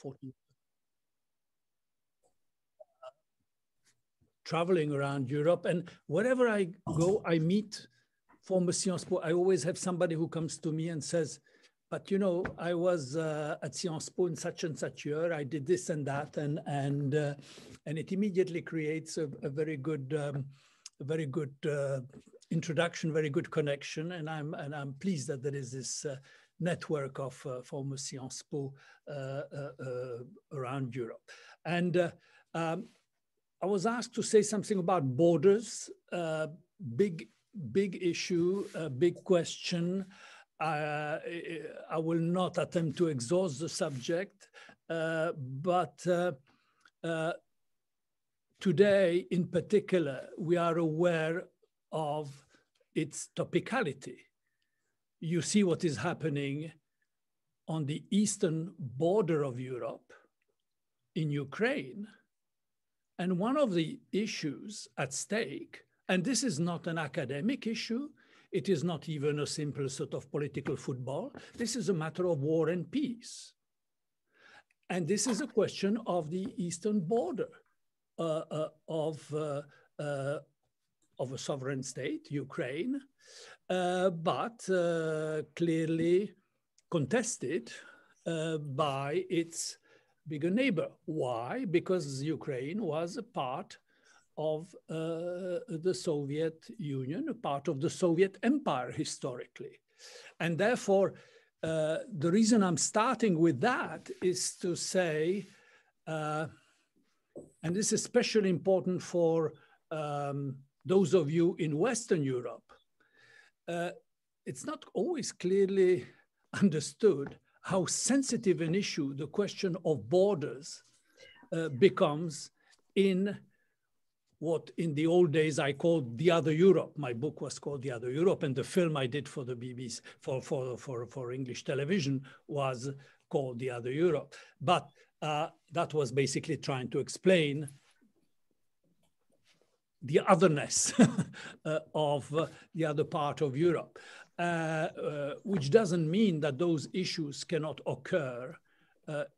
40, traveling around Europe. And wherever I go, I meet former Sciences Po. I always have somebody who comes to me and says, but you know, I was at Sciences Po in such and such year, I did this and that, and it immediately creates a very good introduction, very good connection, and I'm pleased that there is this network of former Sciences Po around Europe. And I was asked to say something about borders, big issue, big question. I will not attempt to exhaust the subject, but today in particular, we are aware of its topicality. You see what is happening on the eastern border of Europe in Ukraine. And one of the issues at stake, and this is not an academic issue, it is not even a simple sort of political football. This is a matter of war and peace. And this is a question of the eastern border of a sovereign state, Ukraine, but clearly contested by its bigger neighbor. Why? Because Ukraine was a part of the Soviet Union, a part of the Soviet Empire historically. And therefore, the reason I'm starting with that is to say, and this is especially important for those of you in Western Europe, it's not always clearly understood how sensitive an issue the question of borders becomes in what in the old days I called The Other Europe. My book was called The Other Europe, and the film I did for the BBC, for English television was called The Other Europe. But that was basically trying to explain the otherness of the other part of Europe, which doesn't mean that those issues cannot occur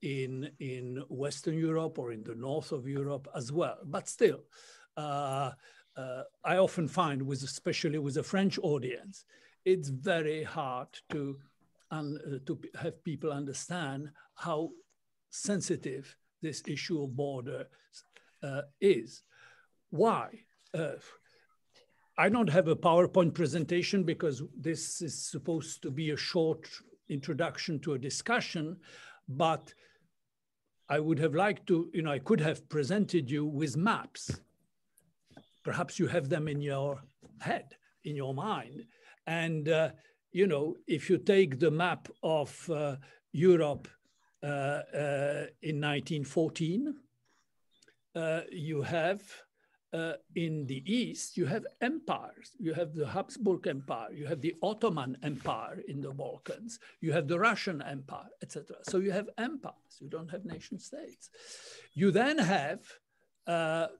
in Western Europe or in the north of Europe as well. But still, I often find, especially with a French audience, it's very hard to have people understand how sensitive this issue of border is. Why? I don't have a PowerPoint presentation because this is supposed to be a short introduction to a discussion, but I would have liked to, I could have presented you with maps. Perhaps you have them in your head, in your mind. And, if you take the map of Europe in 1914, you have in the East, you have empires. You have the Habsburg Empire, you have the Ottoman Empire in the Balkans, you have the Russian Empire, etc. So you have empires, you don't have nation states. You then have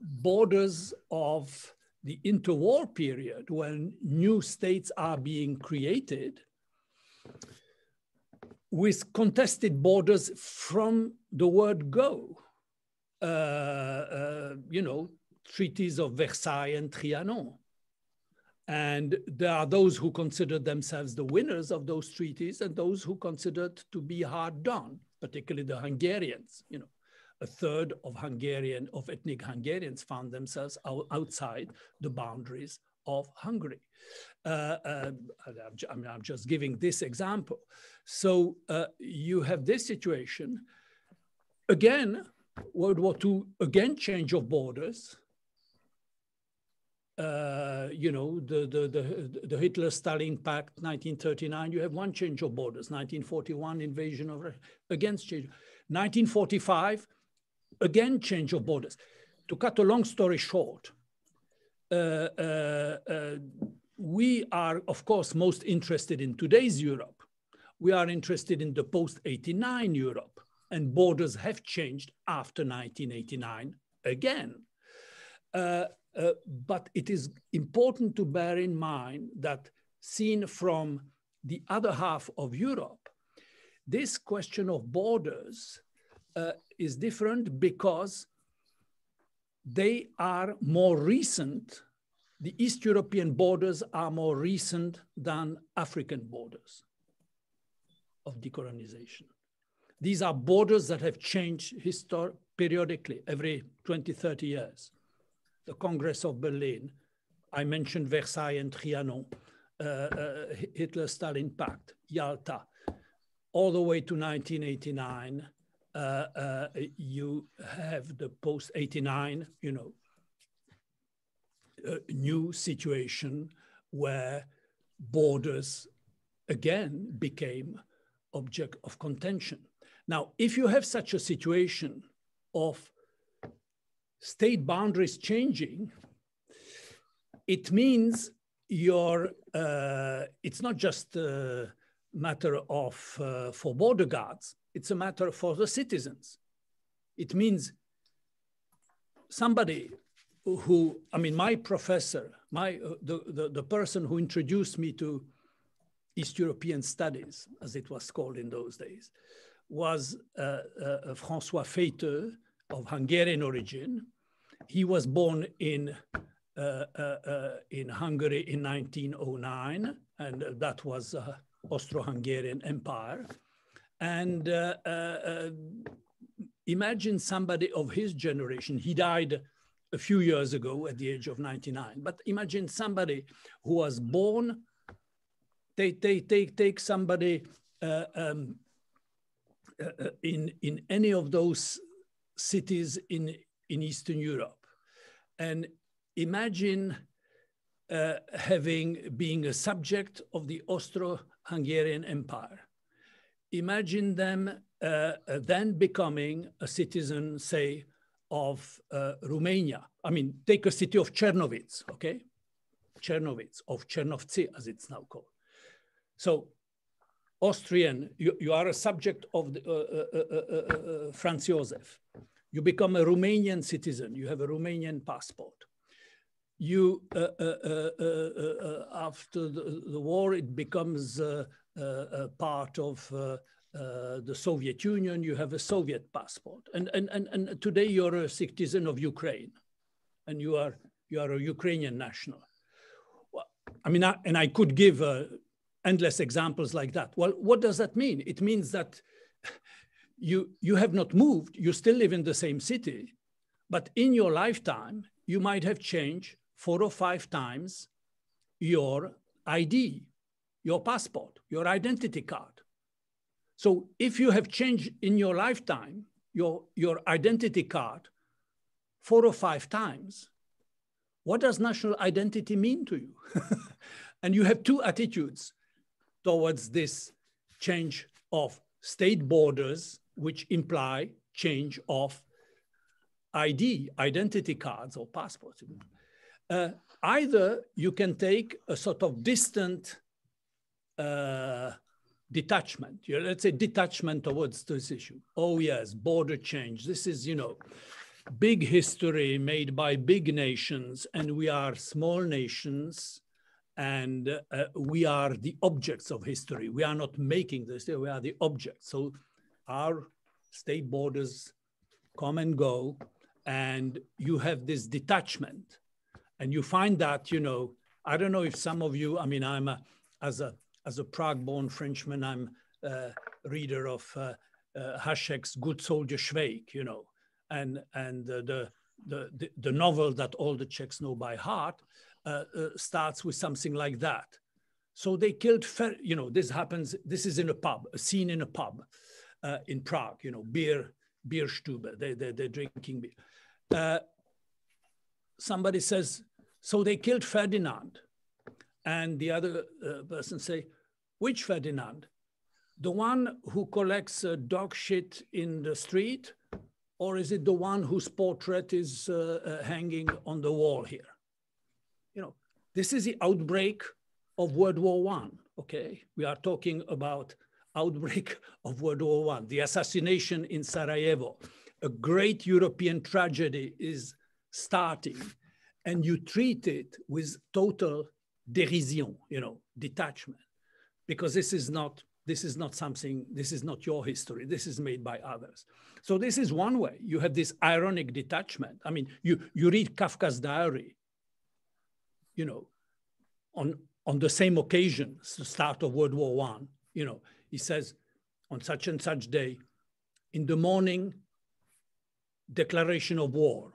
borders of the interwar period when new states are being created with contested borders from the word go. Treaties of Versailles and Trianon. And there are those who consider themselves the winners of those treaties and those who considered to be hard done, particularly the Hungarians. A third of ethnic Hungarians found themselves outside the boundaries of Hungary. I'm just giving this example. So you have this situation. Again, World War II, again, change of borders. The Hitler-Stalin Pact, 1939, you have one change of borders. 1941, invasion of Russia, again change. 1945, again change of borders. To cut a long story short, we are, of course, most interested in today's Europe. We are interested in the post-89 Europe, and borders have changed after 1989 again. But it is important to bear in mind that seen from the other half of Europe, this question of borders is different because they are more recent. The East European borders are more recent than African borders of decolonization. These are borders that have changed periodically, every 20, 30 years. The Congress of Berlin, I mentioned Versailles and Trianon, Hitler-Stalin Pact, Yalta, all the way to 1989. You have the post-89, you know, new situation where borders again became object of contention. Now, if you have such a situation of state boundaries changing, it means it's not just a matter of for border guards, it's a matter for the citizens. It means somebody who, I mean, my professor, the person who introduced me to East European studies, as it was called in those days, was François Feiteux of Hungarian origin. He was born in Hungary in 1909, and that was Austro-Hungarian Empire. And imagine somebody of his generation. He died a few years ago at the age of 99. But imagine somebody who was born, take somebody in any of those cities in Eastern Europe, and imagine being a subject of the Austro-Hungarian Empire. Imagine them then becoming a citizen, say, of Romania. I mean, take a city of Czernowitz, okay? Czernowitz, of Czernovci, as it's now called. So Austrian, you are a subject of Franz Josef. You become a Romanian citizen. You have a Romanian passport. You, after the war, it becomes a part of the Soviet Union. You have a Soviet passport. And today you're a citizen of Ukraine, and you are a Ukrainian national. Well, I mean, and I could give endless examples like that. Well, what does that mean? It means that you have not moved, you still live in the same city, but in your lifetime, you might have changed 4 or 5 times your ID, your passport, your identity card. So if you have changed in your lifetime, your identity card 4 or 5 times, what does national identity mean to you? And you have 2 attitudes towards this change of state borders, which imply change of identity cards or passports. Either you can take a sort of distant detachment, let's say detachment towards this issue. Oh yes, border change. This is, you know, big history made by big nations, and we are small nations, and we are the objects of history. We are not making this, we are the objects. So our state borders come and go, and you have this detachment. And you find that, you know, I don't know if some of you, I mean, I'm as a Prague-born Frenchman, I'm a reader of Hašek's Good Soldier Schweik, you know, and the novel that all the Czechs know by heart starts with something like that. So they killed, you know, this happens, this is in a pub, a scene in a pub in Prague, you know, Bierstube, they're drinking beer. Somebody says, so they killed Ferdinand. And the other person say, which Ferdinand? The one who collects dog shit in the street? Or is it the one whose portrait is hanging on the wall here? You know, this is the outbreak of World War I, okay? We are talking about outbreak of World War I, the assassination in Sarajevo. A great European tragedy is starting, and you treat it with total derision, you know, detachment, because this is not something, this is not your history, this is made by others. So this is one way. You have this ironic detachment. I mean, you read Kafka's diary, you know, on the same occasion, the start of World War I, you know, he says, on such and such day, in the morning, declaration of war,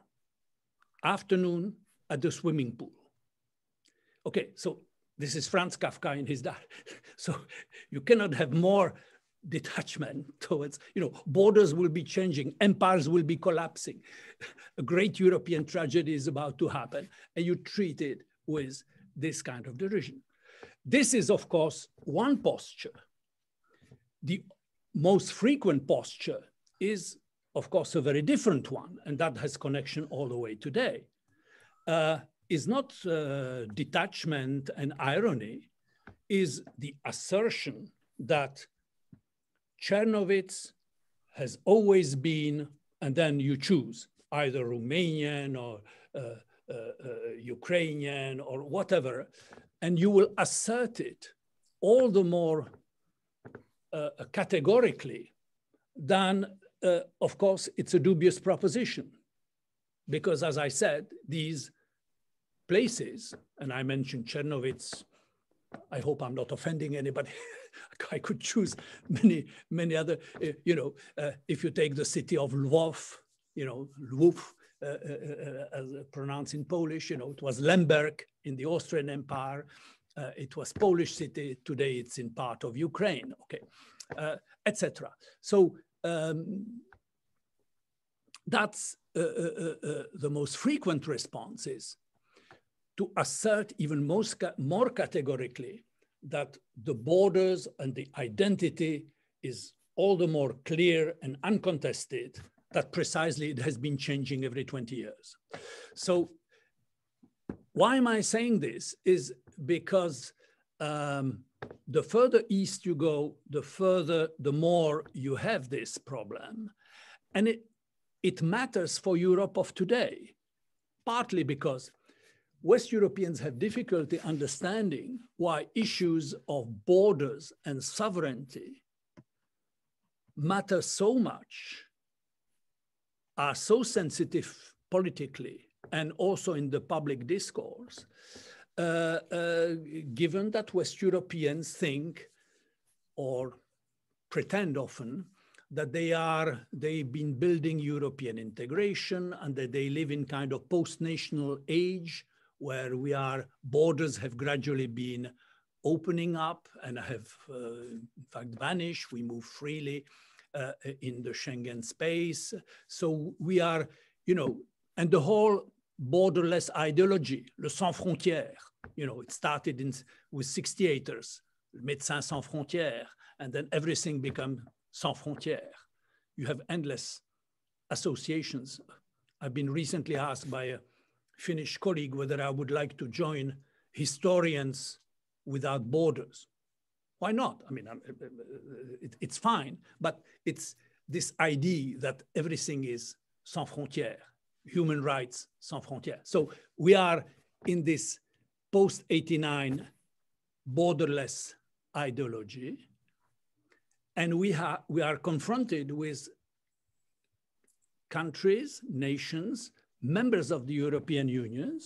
afternoon at the swimming pool. Okay, so this is Franz Kafka in his diary. So you cannot have more detachment towards, you know, borders will be changing, empires will be collapsing, a great European tragedy is about to happen, and you treat it with this kind of derision. This is, of course, one posture. The most frequent posture is, of course, a very different one, and that has connection all the way today. Is not detachment and irony, is the assertion that Czernowitz has always been, and then you choose either Romanian or Ukrainian or whatever, and you will assert it all the more categorically than, of course, it's a dubious proposition. Because as I said, these places, and I mentioned Czernowitz, I hope I'm not offending anybody. I could choose many other, you know, if you take the city of Lwów, you know, Lwów, as pronounced in Polish, you know, it was Lemberg in the Austrian Empire. It was Polish city. Today it's in part of Ukraine, okay, etc. So that's the most frequent response is to assert even more categorically that the borders and the identity is all the more clear and uncontested, that precisely it has been changing every 20 years. So why am I saying this is because the further east you go, the more you have this problem. And it matters for Europe of today, partly because West Europeans have difficulty understanding why issues of borders and sovereignty matter so much, are so sensitive politically and also in the public discourse, given that West Europeans think or pretend often that they've been building European integration and that they live in kind of post-national age where borders have gradually been opening up and have in fact vanished. We move freely in the Schengen space. So we are, you know, and the whole borderless ideology, le sans frontières, you know, it started with 68ers, Médecins Sans Frontières, and then everything became sans frontières. You have endless associations. I've been recently asked by a Finnish colleague whether I would like to join Historians Without Borders. Why not? I mean, it's fine, but it's this idea that everything is sans frontières, human rights sans frontières. So we are in this post-89 borderless ideology, and we are confronted with countries, nations, members of the European Union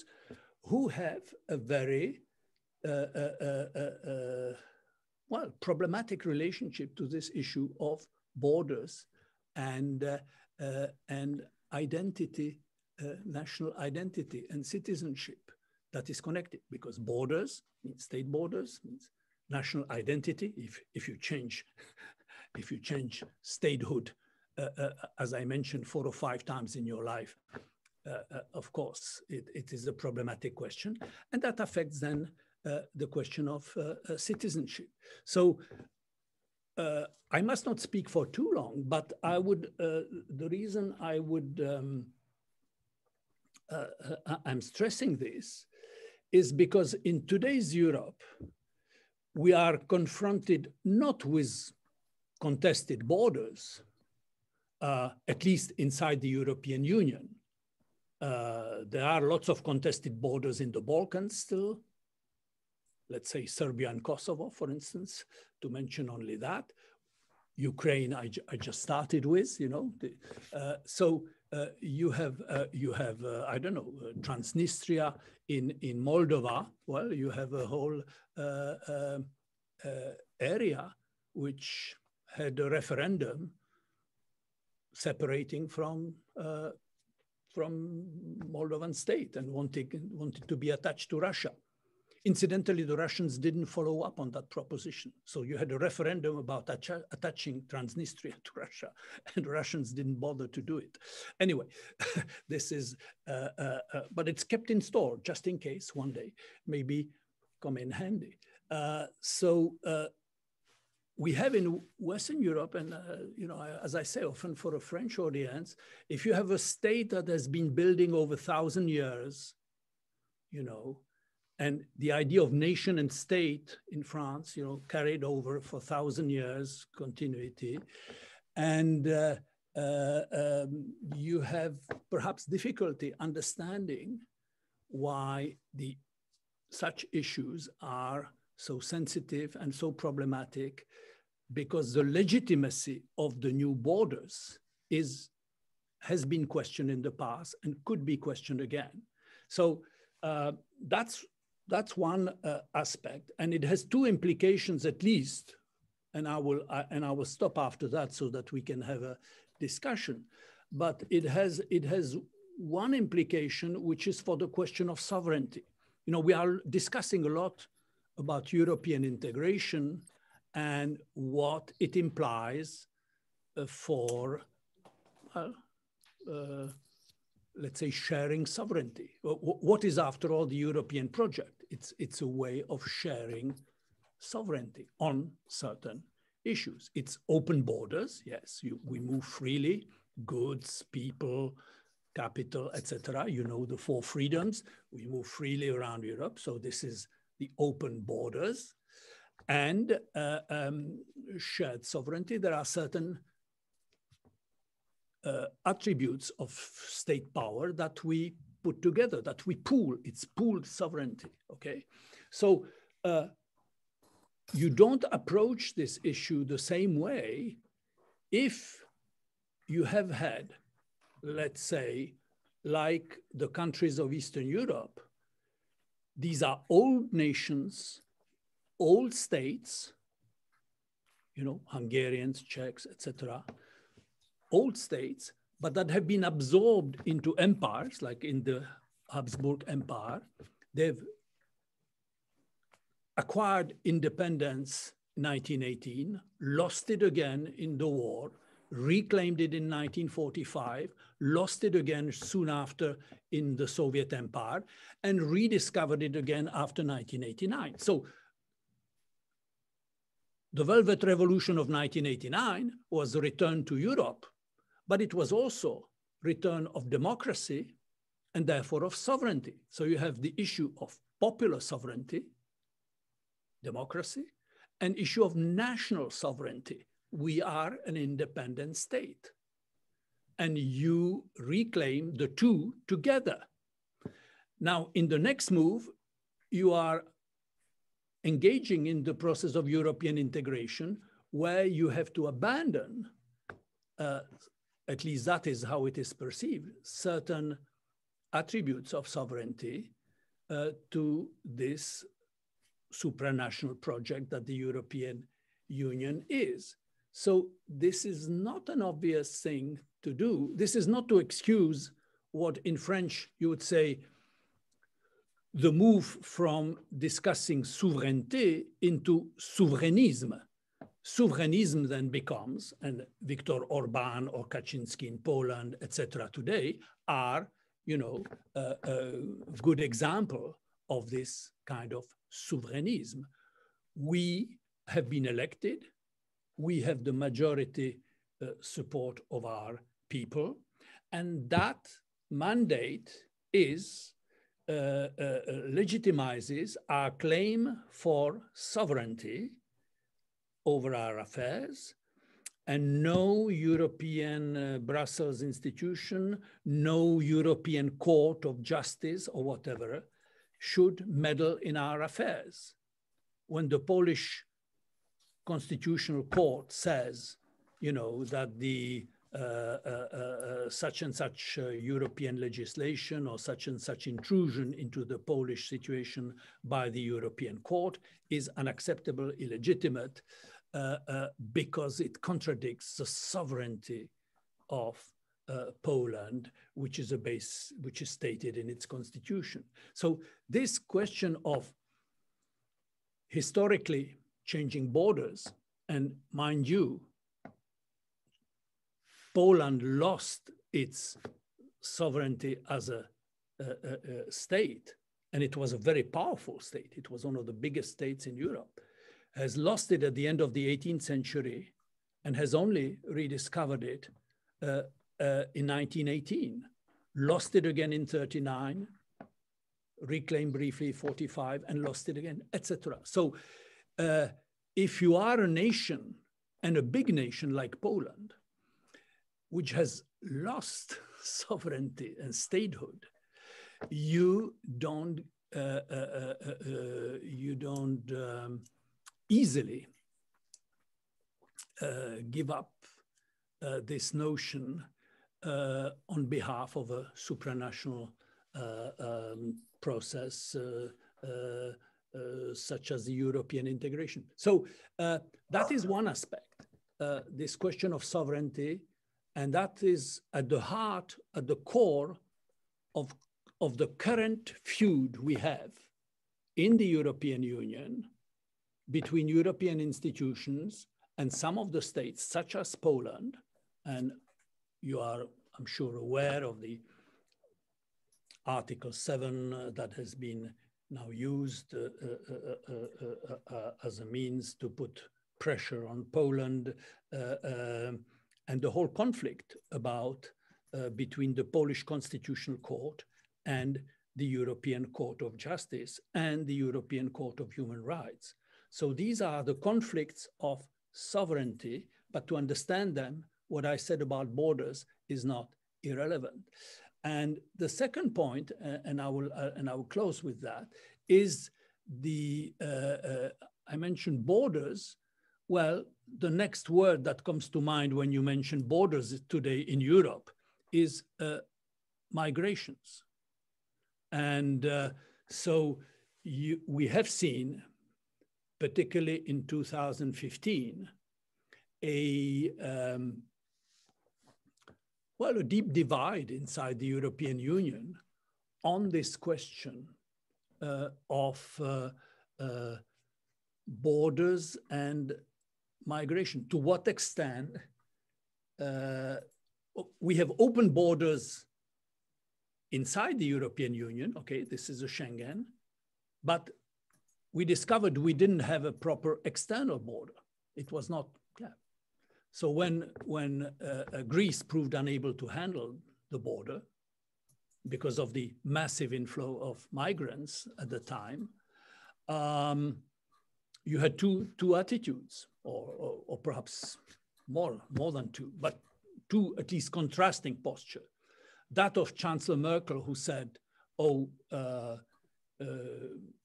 who have a very well, problematic relationship to this issue of borders and identity, national identity and citizenship that is connected, because borders means state borders, means national identity. If you change statehood, as I mentioned 4 or 5 times in your life, of course, it is a problematic question, and that affects then the question of citizenship. So I must not speak for too long, but I would, the reason I would, I'm stressing this is because in today's Europe, we are confronted not with contested borders, at least inside the European Union. There are lots of contested borders in the Balkans still. Let's say Serbia and Kosovo, for instance, to mention only that. Ukraine, I just started with, you know. You have I don't know, Transnistria in Moldova. Well, you have a whole area which had a referendum separating from Moldovan state and wanted to be attached to Russia. Incidentally, the Russians didn't follow up on that proposition. So you had a referendum about attaching Transnistria to Russia, and the Russians didn't bother to do it. Anyway, this is, but it's kept in store just in case one day, maybe come in handy. We have in Western Europe, and you know, as I say often for a French audience, if you have a state that has been building over 1,000 years, you know, and the idea of nation and state in France, you know, carried over for 1,000 years, continuity. And you have perhaps difficulty understanding why such issues are so sensitive and so problematic, because the legitimacy of the new borders has been questioned in the past and could be questioned again. So that's one aspect, and it has two implications at least, and I will stop after that so that we can have a discussion. But it has one implication, which is for the question of sovereignty. You know, we are discussing a lot about European integration and what it implies for, let's say, sharing sovereignty. What is, after all, the European project? It's a way of sharing sovereignty on certain issues. It's open borders, yes, we move freely, goods, people, capital, etc. You know, the 4 freedoms. We move freely around Europe, so this is the open borders. And shared sovereignty, there are certain attributes of state power that we put together, that we pool. It's pooled sovereignty, okay? So you don't approach this issue the same way if you have had, let's say, like the countries of Eastern Europe, these are old nations, old states, you know, Hungarians, Czechs, etc., old states, but that have been absorbed into empires, like in the Habsburg Empire. They've acquired independence in 1918, lost it again in the war, reclaimed it in 1945, lost it again soon after in the Soviet Empire, and rediscovered it again after 1989. So the Velvet Revolution of 1989 was a return to Europe, but it was also return of democracy and therefore of sovereignty. So you have the issue of popular sovereignty, democracy, and issue of national sovereignty. We are an independent state. And you reclaim the two together. Now, in the next move, you are engaging in the process of European integration, where you have to abandon, at least that is how it is perceived, certain attributes of sovereignty to this supranational project that the European Union is. So this is not an obvious thing to do. This is not to excuse what in French you would say the move from discussing souveraineté into souverainisme. Souverainism then becomes, and Viktor Orban or Kaczynski in Poland, etc. today are, you know, a good example of this kind of souverainism. We have been elected. We have the majority support of our people. And that mandate is legitimizes our claim for sovereignty over our affairs, and no European Brussels institution, no European Court of Justice or whatever should meddle in our affairs. When the Polish Constitutional Court says you know, that the such and such European legislation or such and such intrusion into the Polish situation by the European Court is unacceptable, illegitimate, because it contradicts the sovereignty of Poland, which is stated in its constitution. So this question of historically changing borders, and mind you, Poland lost its sovereignty as a state, and it was a very powerful state. It was one of the biggest states in Europe, has lost it at the end of the 18th century and has only rediscovered it in 1918, lost it again in 39, reclaimed briefly 45, and lost it again, etc. So if you are a nation, and a big nation like Poland, which has lost sovereignty and statehood, you don't easily give up this notion on behalf of a supranational process such as the European integration. So that is one aspect, this question of sovereignty, and that is at the heart, at the core of the current feud we have in the European Union between European institutions and some of the states, such as Poland. And you are, I'm sure, aware of the Article 7 that has been now used as a means to put pressure on Poland, and the whole conflict about between the Polish Constitutional Court and the European Court of Justice and the European Court of Human Rights. So these are the conflicts of sovereignty, but to understand them, what I said about borders is not irrelevant. And the second point, and I will close with that, is the, I mentioned borders. Well, the next word that comes to mind when you mention borders today in Europe is migrations. And so we have seen, particularly in 2015, a deep divide inside the European Union on this question of borders and migration. To what extent we have open borders inside the European Union, okay, this is a Schengen, but we discovered we didn't have a proper external border. It was not clear. So when Greece proved unable to handle the border because of the massive inflow of migrants at the time, you had two attitudes, or perhaps more than two, but two at least contrasting posture. That of Chancellor Merkel, who said, oh,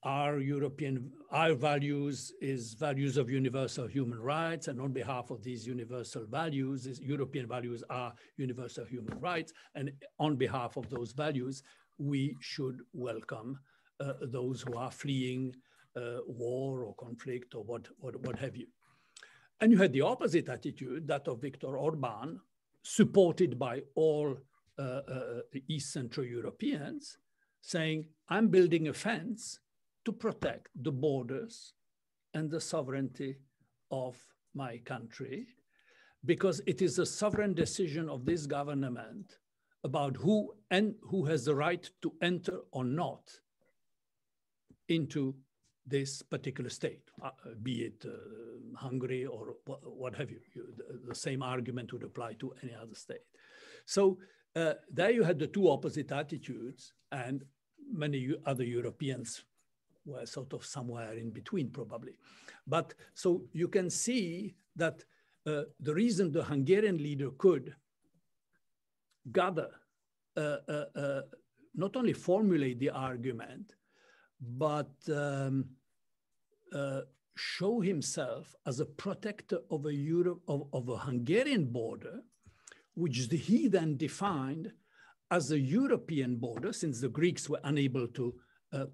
our values is values of universal human rights, and on behalf of these universal values, European values are universal human rights, and on behalf of those values, we should welcome those who are fleeing war or conflict or what have you. And you had the opposite attitude, that of Viktor Orban, supported by all the East Central Europeans, saying, I'm building a fence to protect the borders and the sovereignty of my country, because it is a sovereign decision of this government about who has the right to enter or not into this particular state, be it Hungary or what have you. The same argument would apply to any other state. So there you had the two opposite attitudes, and many other Europeans were sort of somewhere in between probably. But so you can see that the reason the Hungarian leader could gather, not only formulate the argument, but show himself as a protector of a Hungarian border, which he then defined as a European border, since the Greeks were unable to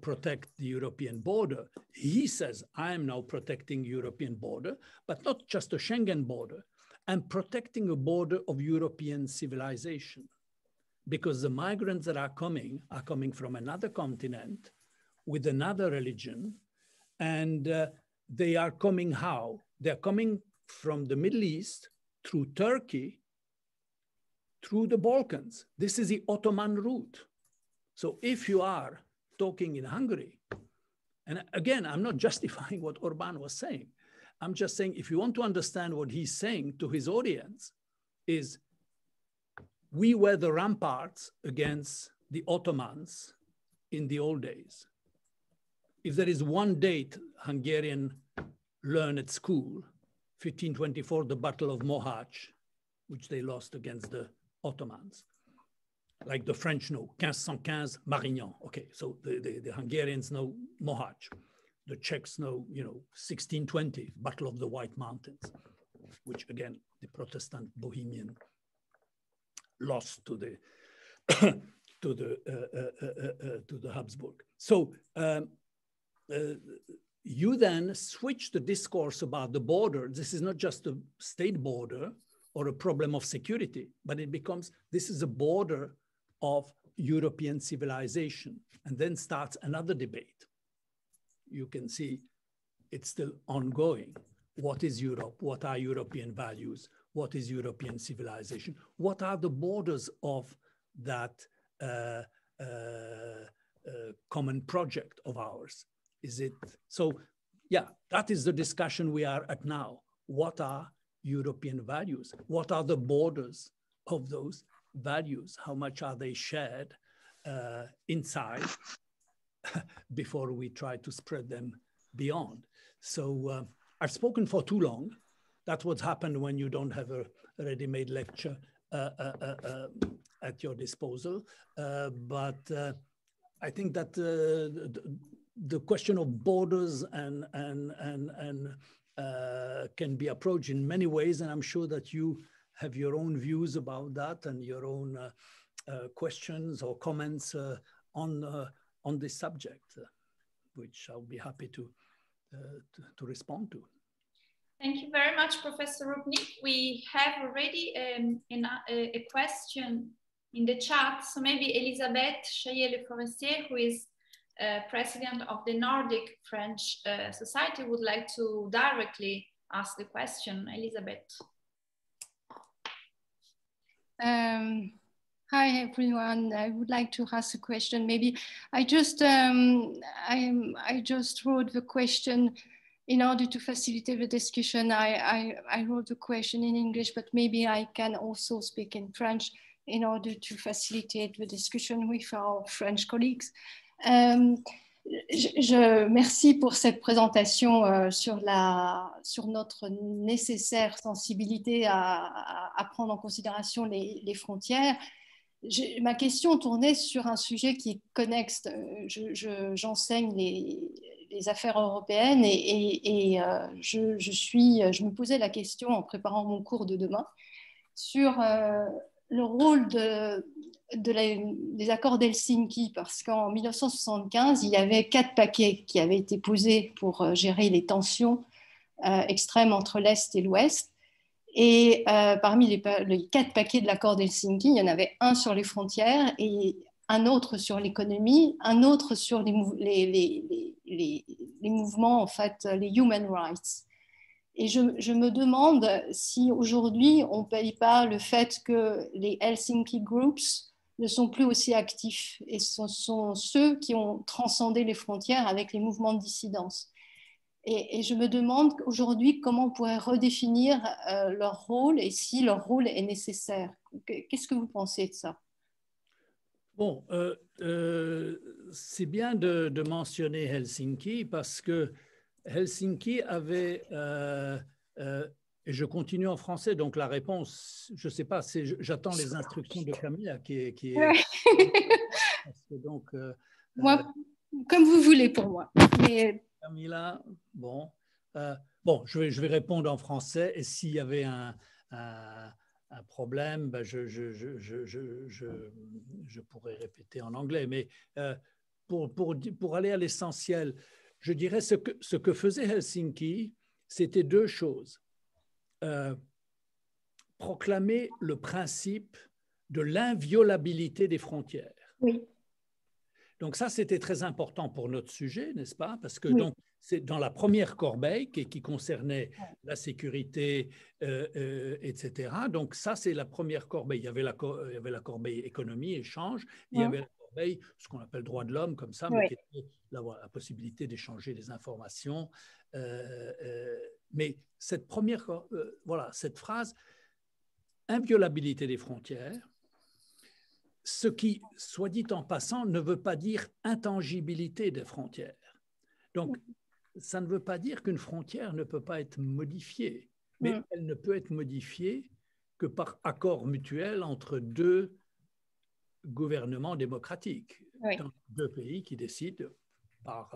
protect the European border. He says, I am now protecting European border, but not just a Schengen border. I'm protecting a border of European civilization, because the migrants that are coming from another continent with another religion, and they are coming how? They're coming from the Middle East through Turkey, through the Balkans. This is the Ottoman route. So if you are talking in Hungary, and again, I'm not justifying what Orbán was saying. I'm just saying, if you want to understand what he's saying to his audience, is we were the ramparts against the Ottomans in the old days. If there is one date Hungarian learn at school, 1524, the Battle of Mohács, which they lost against the Ottomans. Like the French know, 1515, Marignan. Okay, so the Hungarians know Mohács. The Czechs know, 1620, Battle of the White Mountains, which again, the Protestant Bohemian lost to the to the Habsburg. So you then switch the discourse about the border. This is not just a state border or a problem of security, but it becomes, this is a border of European civilization. And then starts another debate. You can see it's still ongoing. What is Europe? What are European values? What is European civilization? What are the borders of that common project of ours? Is it, so yeah, that is the discussion we are at now. What are European values? What are the borders of those values? How much are they shared inside before we try to spread them beyond? So I've spoken for too long. That's what's happened when you don't have a ready-made lecture at your disposal. But I think that the question of borders can be approached in many ways, and I'm sure that you have your own views about that and your own questions or comments on this subject, which I'll be happy to respond to. Thank you very much, Professor Rupnik. We have already a question in the chat. So maybe Elisabeth Chaillet-Le-Forestier, who is president of the Nordic French Society, would like to directly ask the question. Elisabeth. Hi everyone. I would like to ask a question. Maybe I just wrote the question in order to facilitate the discussion. I wrote the question in English, but maybe I can also speak in French in order to facilitate the discussion with our French colleagues. Merci pour cette présentation sur notre nécessaire sensibilité à prendre en considération les frontières. Ma question tournait sur un sujet qui est connexe. J'enseigne les affaires européennes et je me posais la question en préparant mon cours de demain sur le rôle des accords d'Helsinki, parce qu'en 1975, il y avait 4 paquets qui avaient été posés pour gérer les tensions extrêmes entre l'Est et l'Ouest. Et parmi les 4 paquets de l'accord d'Helsinki, il y en avait un sur les frontières et un autre sur l'économie, un autre sur les mouvements, en fait, les human rights. Et je me demande si aujourd'hui on ne paye pas le fait que les Helsinki Groups ne sont plus aussi actifs. Et ce sont ceux qui ont transcendé les frontières avec les mouvements de dissidence. Et je me demande aujourd'hui comment on pourrait redéfinir leur rôle et si leur rôle est nécessaire. Qu'est-ce que vous pensez de ça? Bon, c'est bien de mentionner Helsinki parce que Helsinki avait, et je continue en français, donc la réponse, je ne sais pas, j'attends les instructions de Camilla qui est parce que donc, moi, comme vous voulez pour moi. Mais... Camilla, bon, Bon, je vais répondre en français et s'il y avait un problème, ben je pourrais répéter en anglais. Mais pour aller à l'essentiel, je dirais ce que faisait Helsinki, c'était deux choses. Proclamer le principe de l'inviolabilité des frontières. Oui. Donc ça, c'était très important pour notre sujet, n'est-ce pas? Parce que Oui. donc, c'est dans la première corbeille qui concernait la sécurité, etc. Donc ça, c'est la première corbeille. Il y avait la corbeille économie, échange, et il y avait la corbeille, ce qu'on appelle droit de l'homme, comme ça, mais qui était la possibilité d'échanger des informations. Mais cette première, voilà, cette phrase, inviolabilité des frontières, ce qui, soit dit en passant, ne veut pas dire intangibilité des frontières. Donc, ça ne veut pas dire qu'une frontière ne peut pas être modifiée, mais elle ne peut être modifiée que par accord mutuel entre deux gouvernements démocratiques, dans deux pays qui décident par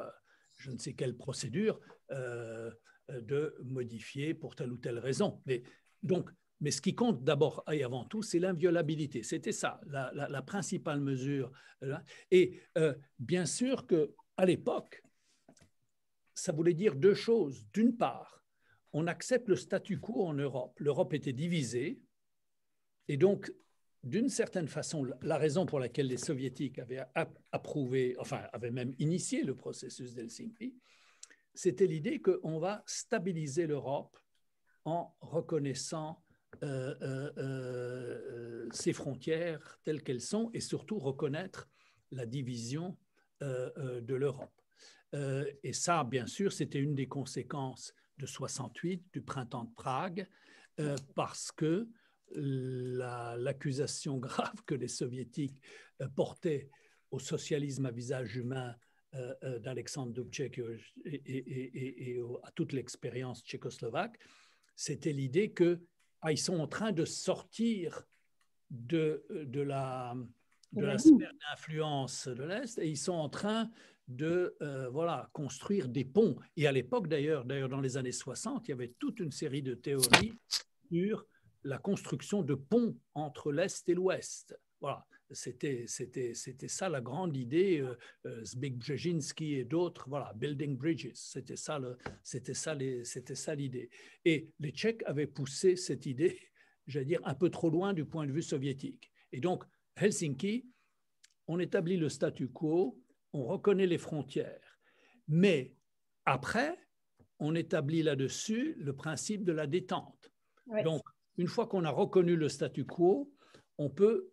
je ne sais quelle procédure de modifier pour telle ou telle raison. Mais ce qui compte d'abord et avant tout, c'est l'inviolabilité. C'était ça, la principale mesure. Et bien sûr qu'à l'époque, ça voulait dire deux choses. D'une part, on accepte le statu quo en Europe. L'Europe était divisée. Et donc, d'une certaine façon, la raison pour laquelle les Soviétiques avaient approuvé, enfin, avaient même initié le processus d'Helsinki, c'était l'idée qu'on va stabiliser l'Europe en reconnaissant ses frontières telles qu'elles sont et surtout reconnaître la division de l'Europe. Et ça, bien sûr, c'était une des conséquences de 68, du printemps de Prague, parce que l'accusation grave que les Soviétiques portaient au socialisme à visage humain d'Alexandre Dubček et à toute l'expérience tchécoslovaque, c'était l'idée qu'ils sont en train de sortir de la sphère d'influence de l'Est et ils sont en train de construire des ponts. Et à l'époque, d'ailleurs, dans les années 60, il y avait toute une série de théories sur la construction de ponts entre l'Est et l'Ouest. Voilà, c'était ça la grande idée, Zbigniew et d'autres, voilà, building bridges, c'était ça l'idée. Et les Tchèques avaient poussé cette idée, j'allais dire, un peu trop loin du point de vue soviétique. Et donc, Helsinki, on établit le statu quo, on reconnaît les frontières, mais après, on établit là-dessus le principe de la détente. Oui. Donc, une fois qu'on a reconnu le statu quo, on peut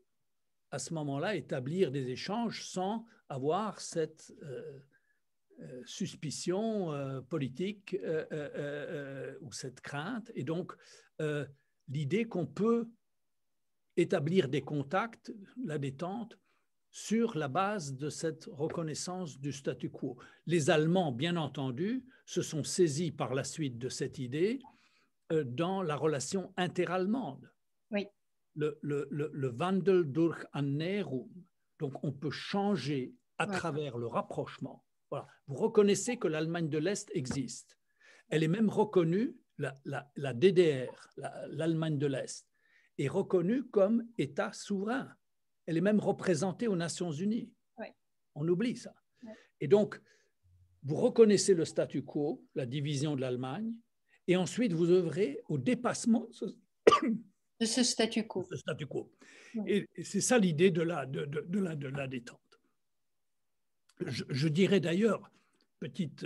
à ce moment-là établir des échanges sans avoir cette suspicion politique ou cette crainte. Et donc, l'idée qu'on peut établir des contacts, la détente, sur la base de cette reconnaissance du statu quo. Les Allemands, bien entendu, se sont saisis par la suite de cette idée dans la relation interallemande. Oui. Le Wandel durch Annäherung. Donc, on peut changer à travers le rapprochement. Voilà. Vous reconnaissez que l'Allemagne de l'Est existe. Elle est même reconnue, la DDR, l'Allemagne de l'Est, est reconnue comme État souverain. Elle est même représentée aux Nations Unies. Oui. On oublie ça. Oui. Et donc, vous reconnaissez le statu quo, la division de l'Allemagne, et ensuite vous œuvrez au dépassement de ce statu quo. De ce statu quo. Oui. Et c'est ça l'idée de la détente. Je dirais d'ailleurs, petite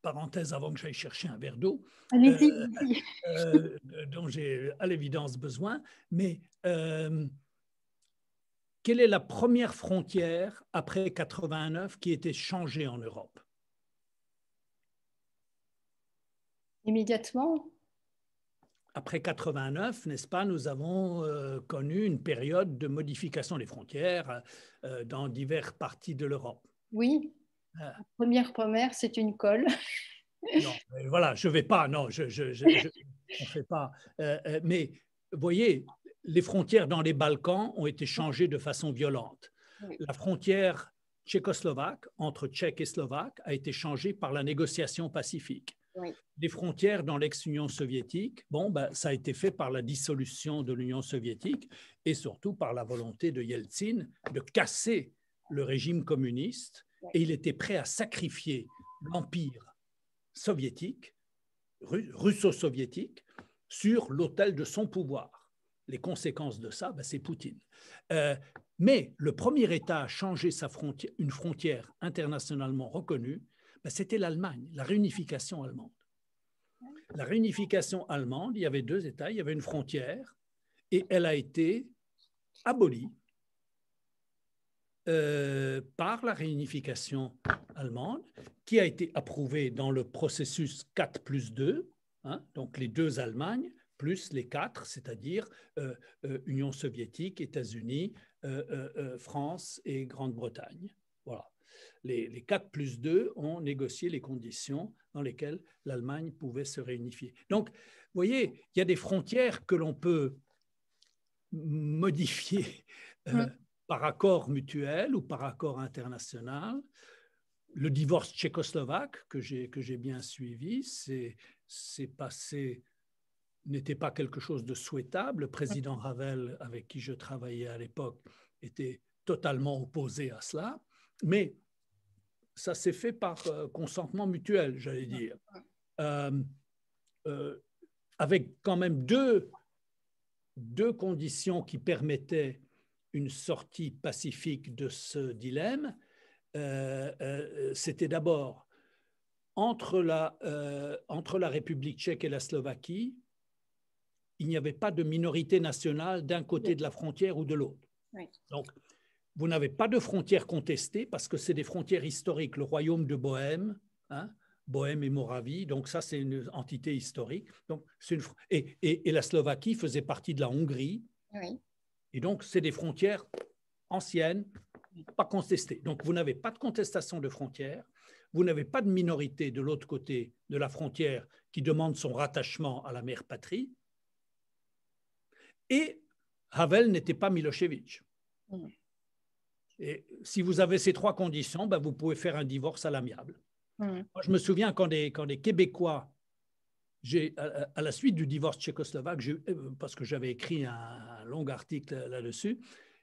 parenthèse avant que j'aille chercher un verre d'eau, dont j'ai à l'évidence besoin, mais quelle est la première frontière après 89 qui a été changée en Europe? Immédiatement. Après 89, n'est-ce pas, nous avons connu une période de modification des frontières dans diverses parties de l'Europe. Oui, la première, c'est une colle. Non, voilà, je ne vais pas, non, on ne fait pas. Mais vous voyez, les frontières dans les Balkans ont été changées de façon violente. Oui. La frontière tchécoslovaque, entre tchèques et slovaques, a été changé par la négociation pacifique. Oui. Les frontières dans l'ex-Union soviétique, bon, ben, ça a été fait par la dissolution de l'Union soviétique et surtout par la volonté de Yeltsin de casser le régime communiste. Et il était prêt à sacrifier l'empire soviétique, russo-soviétique, sur l'autel de son pouvoir. Les conséquences de ça, ben, c'est Poutine. Mais le premier État à changer une frontière internationalement reconnue, ben, c'était l'Allemagne, la réunification allemande. La réunification allemande, il y avait deux États, il y avait une frontière, et elle a été abolie par la réunification allemande, qui a été approuvée dans le processus 4+2, hein, donc les deux Allemagnes, plus les quatre, c'est-à-dire Union soviétique, États-Unis, France et Grande-Bretagne. Voilà. Les 4+2 ont négocié les conditions dans lesquelles l'Allemagne pouvait se réunifier. Donc, vous voyez, il y a des frontières que l'on peut modifier par accord mutuel ou par accord international. Le divorce tchécoslovaque, que j'ai bien suivi, c'est passé, n'était pas quelque chose de souhaitable. Le président Havel, avec qui je travaillais à l'époque, était totalement opposé à cela. Mais ça s'est fait par consentement mutuel, j'allais dire, avec quand même deux conditions qui permettaient une sortie pacifique de ce dilemme. C'était d'abord entre la République tchèque et la Slovaquie, il n'y avait pas de minorité nationale d'un côté de la frontière ou de l'autre. Oui. Donc, vous n'avez pas de frontières contestées parce que c'est des frontières historiques. Le royaume de Bohême, hein, Bohême et Moravie, donc ça c'est une entité historique. Donc, et la Slovaquie faisait partie de la Hongrie. Oui. Et donc, c'est des frontières anciennes, pas contestées. Donc, vous n'avez pas de contestation de frontières. Vous n'avez pas de minorité de l'autre côté de la frontière qui demande son rattachement à la mère patrie. Et Havel n'était pas Milošević. Et si vous avez ces trois conditions, ben vous pouvez faire un divorce à l'amiable. Moi, je me souviens quand des Québécois, à la suite du divorce tchécoslovaque, parce que j'avais écrit un long article là-dessus,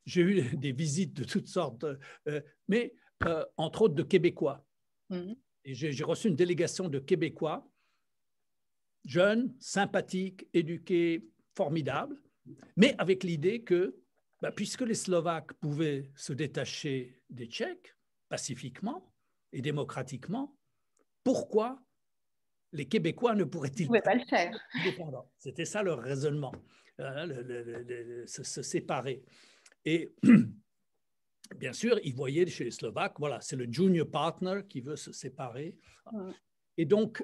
j'ai eu des visites de toutes sortes, mais entre autres de Québécois. Et j'ai reçu une délégation de Québécois, jeunes, sympathiques, éduqués, formidables, mais avec l'idée que, puisque les Slovaques pouvaient se détacher des Tchèques pacifiquement et démocratiquement, pourquoi les Québécois ne pourraient-ils pas le faire? C'était ça leur raisonnement, se séparer. Et bien sûr, ils voyaient chez les Slovaques, voilà, c'est le junior partner qui veut se séparer. Et donc,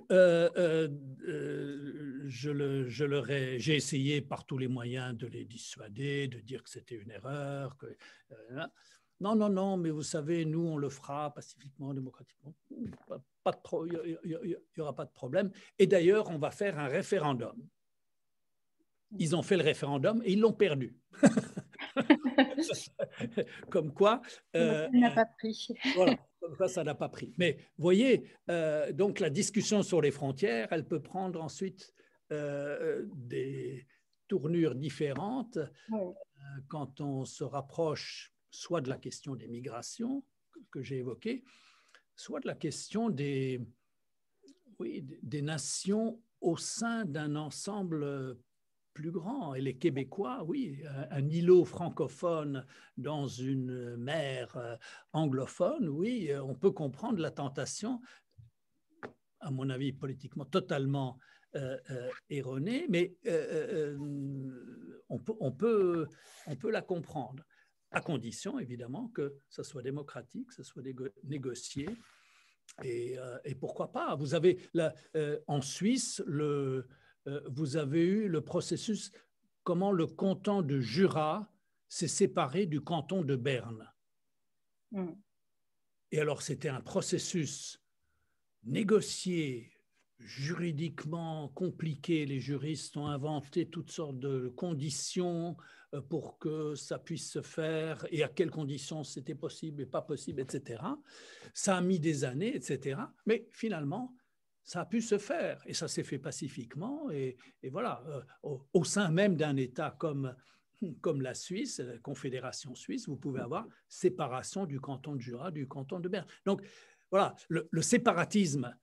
j'ai essayé par tous les moyens de les dissuader, de dire que c'était une erreur. Non, mais vous savez, nous, on le fera pacifiquement, démocratiquement. Il n'y aura pas de problème. Et d'ailleurs, on va faire un référendum. Ils ont fait le référendum et ils l'ont perdu. Comme quoi, ça n'a pas pris. Voilà, comme quoi ça n'a pas pris. Mais vous voyez, donc la discussion sur les frontières, elle peut prendre ensuite des tournures différentes quand on se rapproche soit de la question des migrations que j'ai évoquée, soit de la question des nations au sein d'un ensemble plus grand. Et les Québécois, oui, un îlot francophone dans une mer anglophone, oui, on peut comprendre la tentation, à mon avis politiquement totalement erronée, mais on peut la comprendre, à condition évidemment que ça soit démocratique, que ça soit négocié. Et pourquoi pas? Vous avez en Suisse vous avez eu le processus, comment le canton de Jura s'est séparé du canton de Berne. Et alors, c'était un processus négocié, juridiquement compliqué. Les juristes ont inventé toutes sortes de conditions pour que ça puisse se faire et à quelles conditions c'était possible et pas possible, etc. Ça a mis des années, etc. Mais finalement, ça a pu se faire et ça s'est fait pacifiquement. Et voilà, au sein même d'un État comme la Suisse, la Confédération suisse, vous pouvez avoir séparation du canton de Jura, du canton de Berne. Donc voilà, le séparatisme,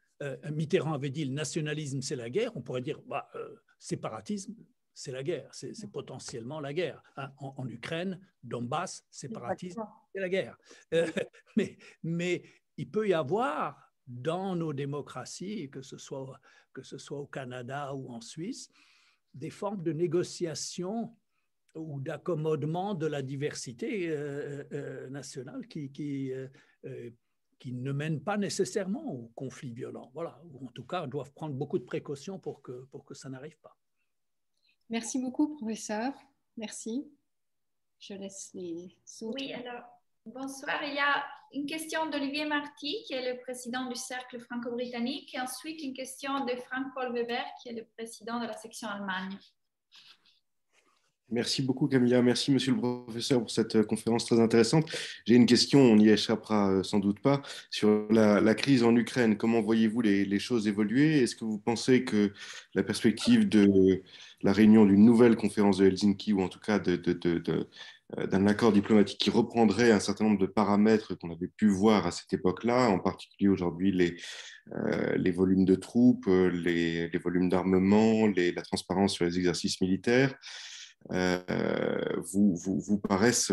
Mitterrand avait dit le nationalisme c'est la guerre, on pourrait dire séparatisme c'est la guerre, c'est potentiellement la guerre. Hein. En Ukraine, Donbass, séparatisme c'est la guerre. Mais il peut y avoir dans nos démocraties, que ce soit au Canada ou en Suisse, des formes de négociation ou d'accommodement de la diversité nationale qui ne mènent pas nécessairement au conflit violent. Voilà, ou en tout cas doivent prendre beaucoup de précautions pour que ça n'arrive pas. Merci beaucoup, professeur. Merci. Je laisse les autres. Oui, alors, bonsoir. Il y a une question d'Olivier Marty, qui est le président du Cercle franco-britannique, et ensuite une question de Frank-Paul Weber, qui est le président de la section Allemagne. Merci beaucoup, Camilla. Merci, monsieur le professeur, pour cette conférence très intéressante. J'ai une question, on n'y échappera sans doute pas, sur la crise en Ukraine. Comment voyez-vous les choses évoluer? Est-ce que vous pensez que la perspective de la réunion d'une nouvelle conférence de Helsinki, ou en tout cas d'un accord diplomatique qui reprendrait un certain nombre de paramètres qu'on avait pu voir à cette époque-là, en particulier aujourd'hui les volumes de troupes, les volumes d'armement, la transparence sur les exercices militaires, vous paraissent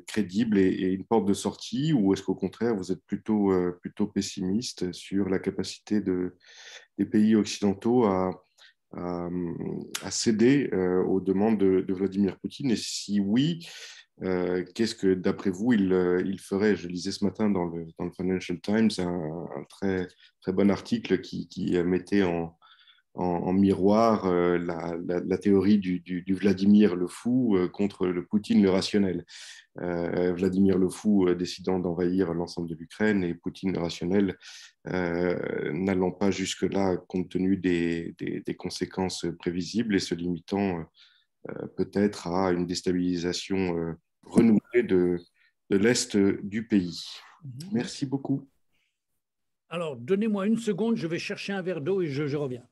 crédibles et une porte de sortie, ou est-ce qu'au contraire vous êtes plutôt pessimiste sur la capacité des pays occidentaux à céder aux demandes de Vladimir Poutine? Et si oui, qu'est-ce que d'après vous il ferait? Je lisais ce matin dans le Financial Times un très, très bon article qui mettait en miroir la théorie du Vladimir le fou contre le Poutine le rationnel. Vladimir le fou décidant d'envahir l'ensemble de l'Ukraine, et Poutine le rationnel n'allant pas jusque-là compte tenu des conséquences prévisibles et se limitant peut-être à une déstabilisation renouvelée de l'Est du pays. Merci beaucoup. Alors, donnez-moi une seconde, je vais chercher un verre d'eau et je reviens.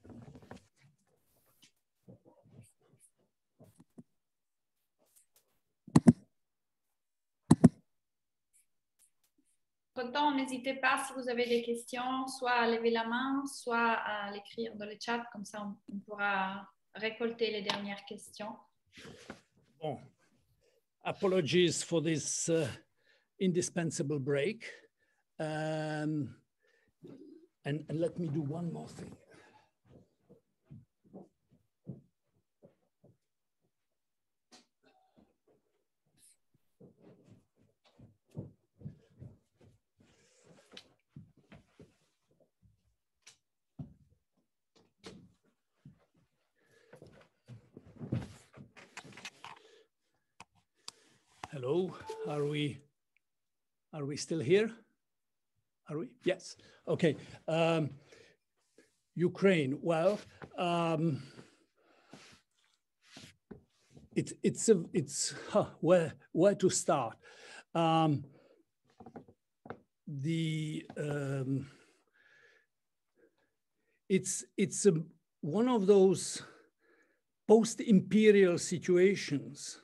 Entre-temps, n'hésitez pas, si vous avez des questions, soit à lever la main, soit à l'écrire dans le chat, comme ça on pourra récolter les dernières questions. Bon. Apologies for this indispensable break. And let me do one more thing. Hello, are we still here? Are we? Yes. Okay. Ukraine. Well, where to start? It's one of those post-imperial situations.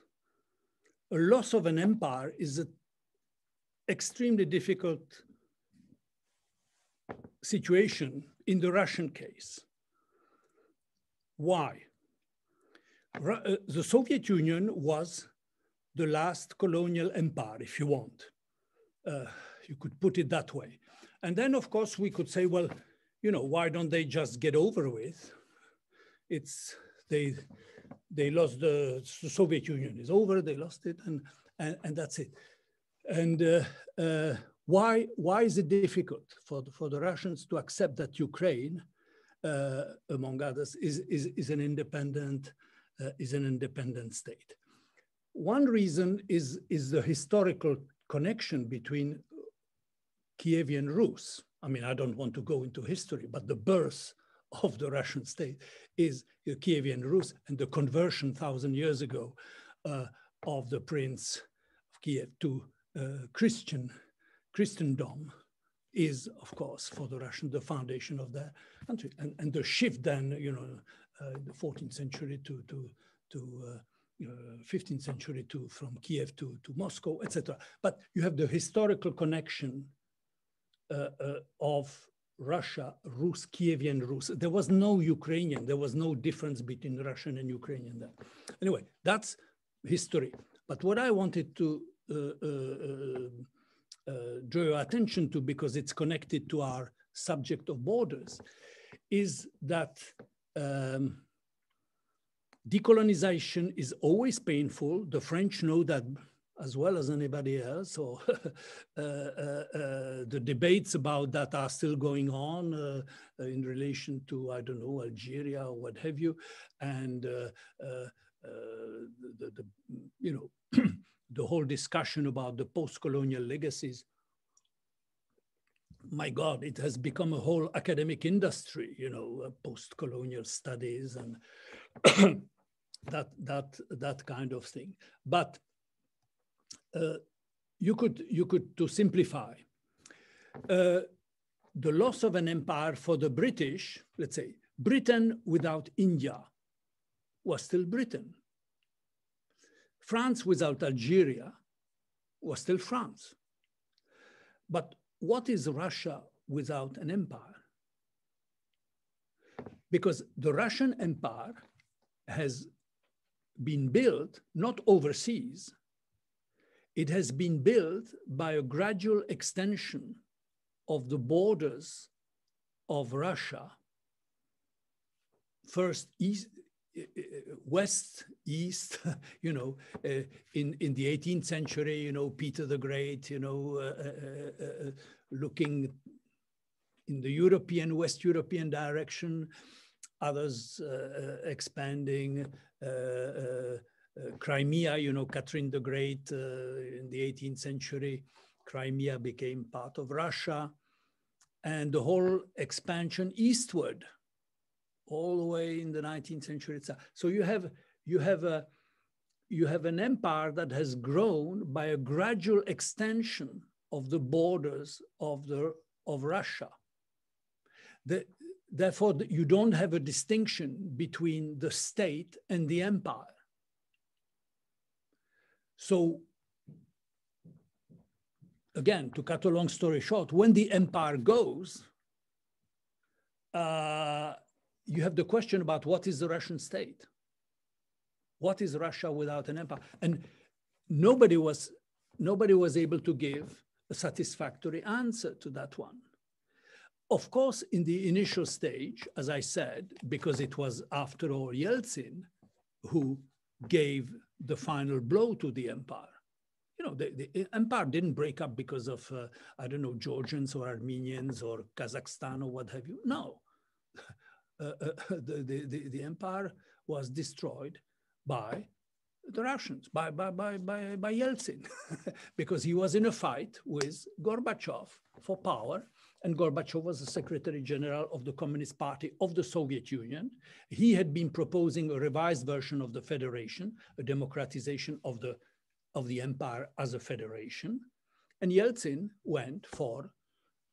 A loss of an empire is an extremely difficult situation in the Russian case. Why? The Soviet Union was the last colonial empire, if you want. You could put it that way. And then, of course, we could say, well, you know, why don't they just get over with? They lost the Soviet Union is over, they lost it, and that's it. And why is it difficult for the Russians to accept that Ukraine, among others, is an independent state? One reason is the historical connection between Kievan Rus. I mean, I don't want to go into history, but the birth of the Russian state is Kievan Rus and the conversion 1,000 years ago of the Prince of Kiev to Christendom is, of course, for the Russians, the foundation of their country. And the shift then, you know, the 14th century to 15th century from Kiev to Moscow, etc. But you have the historical connection of Russia, Rus, Kievian Rus. There was no Ukrainian. There was no difference between Russian and Ukrainian then. Anyway, that's history. But what I wanted to draw your attention to, because it's connected to our subject of borders, is that decolonization is always painful. The French know that as well as anybody else. So the debates about that are still going on in relation to, I don't know, Algeria or what have you. And you know, the whole discussion about the post-colonial legacies, my God, it has become a whole academic industry, you know, post-colonial studies and that kind of thing. But you could, to simplify, the loss of an empire for the British, let's say, Britain without India was still Britain. France without Algeria was still France. But what is Russia without an empire? Because the Russian Empire has been built not overseas. It has been built by a gradual extension of the borders of Russia, first east, west, east, you know, in the 18th century, you know, Peter the Great, you know, looking in the European, West European direction, others expanding, Crimea, you know, Catherine the Great in the 18th century, Crimea became part of Russia, and the whole expansion eastward, all the way in the 19th century itself. So you have an empire that has grown by a gradual extension of the borders of Russia. Therefore, you don't have a distinction between the state and the empire. So again, to cut a long story short, when the empire goes, you have the question about what is the Russian state? What is Russia without an empire? And nobody was able to give a satisfactory answer to that one. Of course, in the initial stage, as I said, because it was after all Yeltsin who gave the final blow to the empire. You know, the empire didn't break up because of, I don't know, Georgians or Armenians or Kazakhstan or what have you. No. The empire was destroyed by the Russians, by Yeltsin, because he was in a fight with Gorbachev for power, and Gorbachev was the Secretary General of the Communist Party of the Soviet Union. He had been proposing a revised version of the federation, a democratization of the empire as a federation, and Yeltsin went for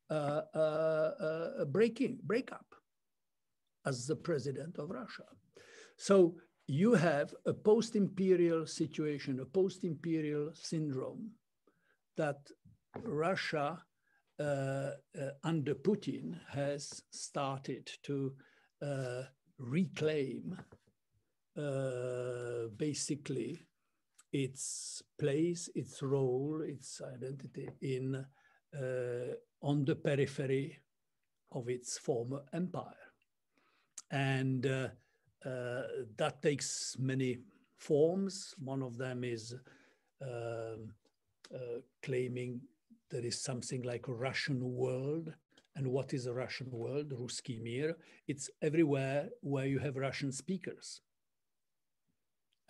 a breakup as the president of Russia. So you have a post-imperial situation, a post-imperial syndrome that Russia under Putin has started to reclaim basically its place, its role, its identity in on the periphery of its former empire. And that takes many forms. One of them is claiming there is something like a Russian world. And what is a Russian world? Ruski mir. It's everywhere where you have Russian speakers.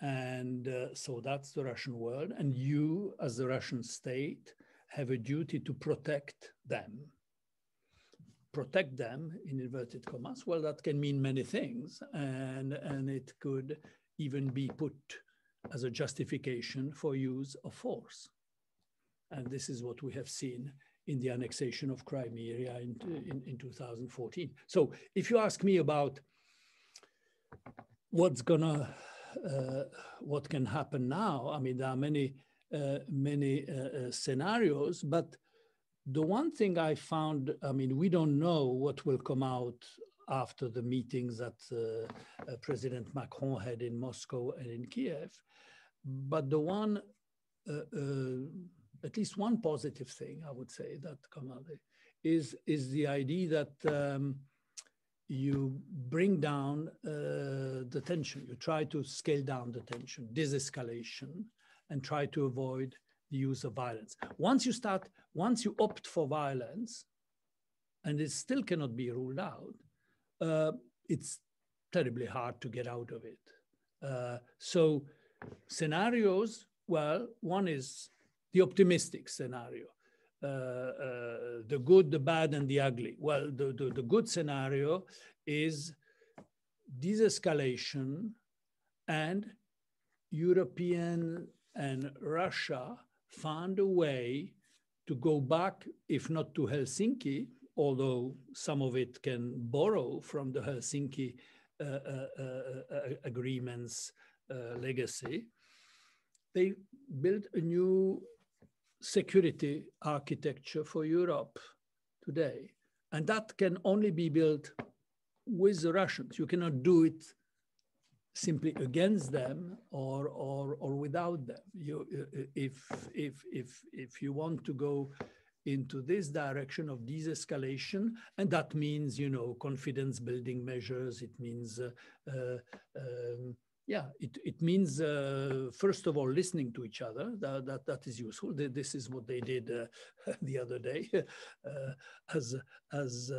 And so that's the Russian world. And you, as the Russian state, have a duty to protect them. Protect them, in inverted commas. Well, that can mean many things. And it could even be put as a justification for use of force. And this is what we have seen in the annexation of Crimea in 2014. So if you ask me about what can happen now, I mean, there are many scenarios, but the one thing I found, I mean, we don't know what will come out after the meetings that President Macron had in Moscow and in Kiev, but the one, at least one positive thing I would say that come out is the idea that you bring down the tension. You try to scale down the tension, de-escalation, and try to avoid the use of violence. Once you opt for violence, and it still cannot be ruled out, it's terribly hard to get out of it. So scenarios, well, one is the optimistic scenario, the good, the bad, and the ugly. Well, the good scenario is de-escalation, and European and Russia found a way to go back, if not to Helsinki, although some of it can borrow from the Helsinki agreements legacy. They built a new security architecture for Europe today. And that can only be built with the Russians. You cannot do it simply against them or without them. If you want to go into this direction of de-escalation, and that means, you know, confidence building measures. It means, it means first of all listening to each other. That is useful. This is what they did the other day, as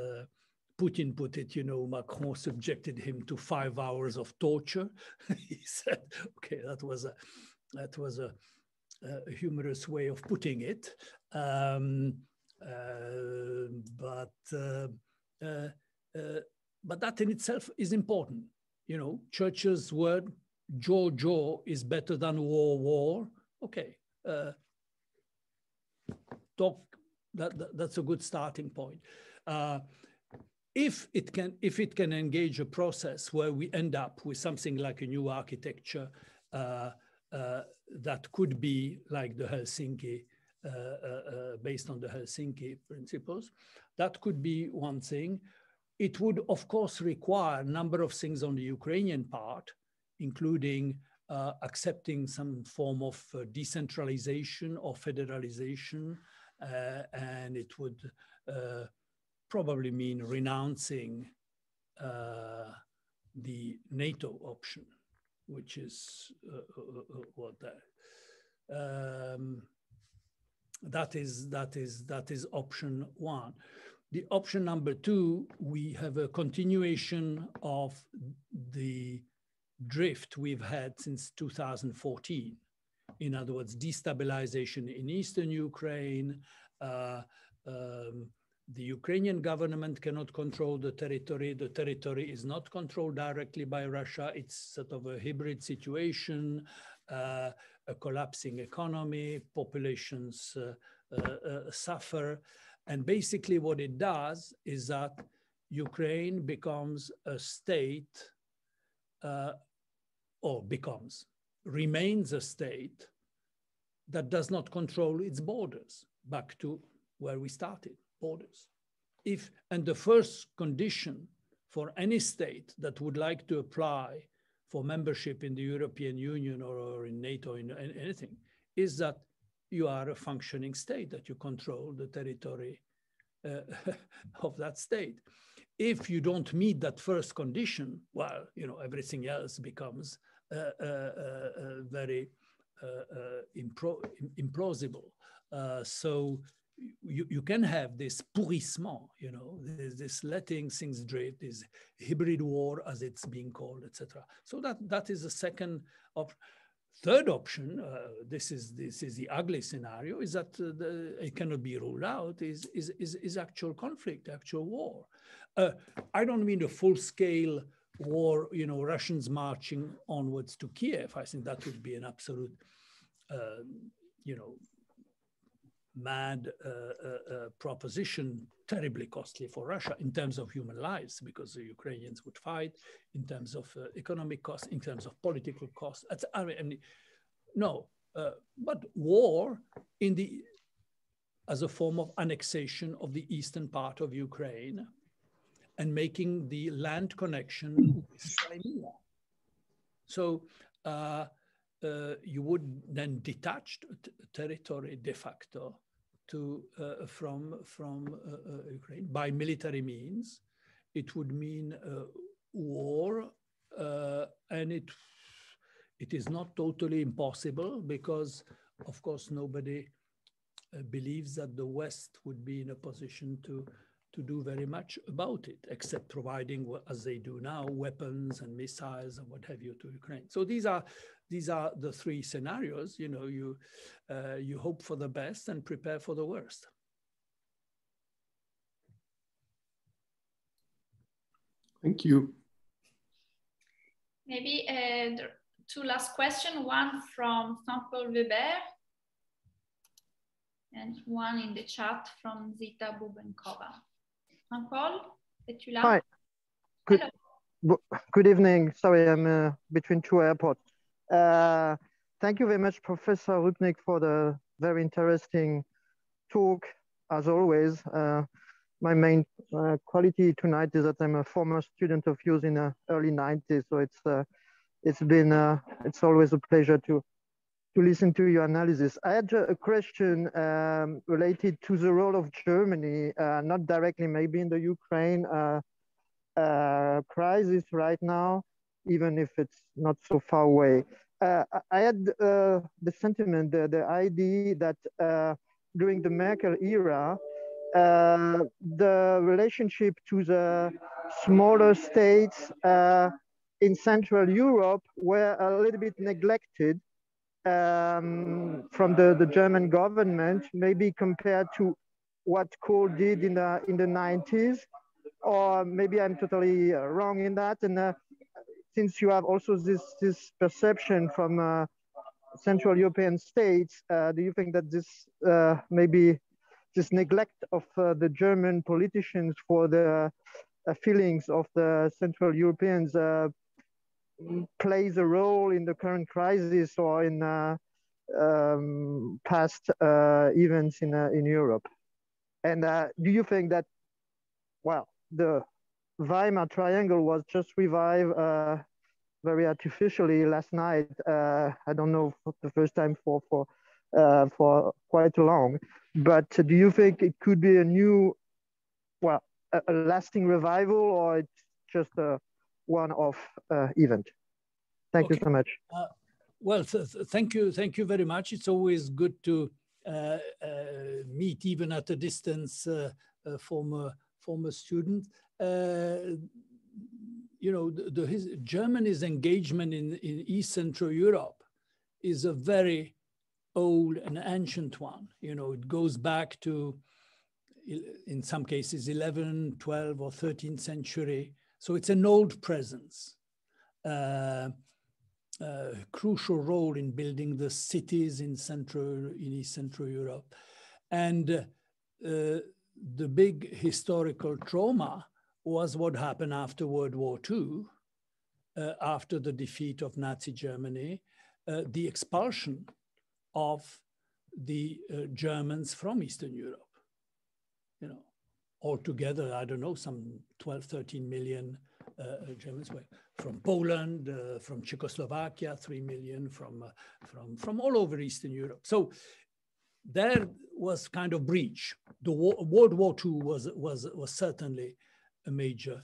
Putin put it. You know, Macron subjected him to 5 hours of torture. He said, "Okay, that was a humorous way of putting it." But that in itself is important. You know, Churchill's word, jaw is better than war. Okay, that's a good starting point. If it can engage a process where we end up with something like a new architecture that could be like the Helsinki, based on the Helsinki principles, that could be one thing. It would, of course, require a number of things on the Ukrainian part, including accepting some form of decentralization or federalization, and it would probably mean renouncing the NATO option, which is what that is option one. The option number two, we have a continuation of the drift we've had since 2014. In other words, destabilization in Eastern Ukraine. The Ukrainian government cannot control the territory. The territory is not controlled directly by Russia. It's sort of a hybrid situation, a collapsing economy, populations suffer. And basically what it does is that Ukraine becomes a state, remains a state that does not control its borders, back to where we started, borders. And the first condition for any state that would like to apply for membership in the European Union or in NATO, in anything, is that you are a functioning state, that you control the territory of that state. If you don't meet that first condition, well, you know, everything else becomes very implausible. So you can have this pourrissement, you know, this letting things drift, this hybrid war as it's being called, etc. So that is the second option. Third option, this is the ugly scenario, is that it cannot be ruled out, is actual conflict, actual war. I don't mean a full-scale or, you know, Russians marching onwards to Kiev. I think that would be an absolute, you know, mad proposition, terribly costly for Russia in terms of human lives, because the Ukrainians would fight, in terms of economic costs, in terms of political costs. I mean, no, but war as a form of annexation of the eastern part of Ukraine and making the land connection with Crimea. So you would then detach territory de facto from Ukraine by military means. It would mean war, and it is not totally impossible, because of course nobody believes that the West would be in a position to do very much about it, except providing, as they do now, weapons and missiles and what have you to Ukraine. So these are the three scenarios. You know, you hope for the best and prepare for the worst. Thank you. Maybe the two last questions, one from Jean-Paul Weber and one in the chat from Zita Bubenkova. Jean-Paul, es-tu là? Hi. Good evening. Sorry, I'm between two airports. Thank you very much, Professor Rupnik, for the very interesting talk, as always. My main quality tonight is that I'm a former student of yours in the early 90s, so it's always a pleasure to listen to your analysis. I had a question related to the role of Germany, not directly maybe in the Ukraine crisis right now, even if it's not so far away. I had the sentiment, the idea that during the Merkel era, the relationship to the smaller states in Central Europe were a little bit neglected from the German government, maybe compared to what Kohl did in the 90s, or maybe I'm totally wrong in that. And since you have also this perception from Central European states, do you think that this maybe this neglect of the German politicians for the feelings of the Central Europeans plays a role in the current crisis or in past events in Europe? And do you think that, well, the Weimar Triangle was just revived very artificially last night? I don't know, for the first time for quite long. But do you think it could be a new, well, a lasting revival, or it's just a one-off event? Thank you so much. Well, thank you very much. It's always good to meet, even at a distance, former student. You know, Germany's engagement in East Central Europe is a very old and ancient one. You know, it goes back to, in some cases, 11th, 12th, or 13th century. So it's an old presence. Crucial role in building the cities in East Central Europe. And the big historical trauma was what happened after World War II, after the defeat of Nazi Germany, the expulsion of the Germans from Eastern Europe. You know, altogether, I don't know, some 12, 13 million Germans were from Poland, from Czechoslovakia, 3 million from all over Eastern Europe. So there was kind of breach. The World War II was certainly a major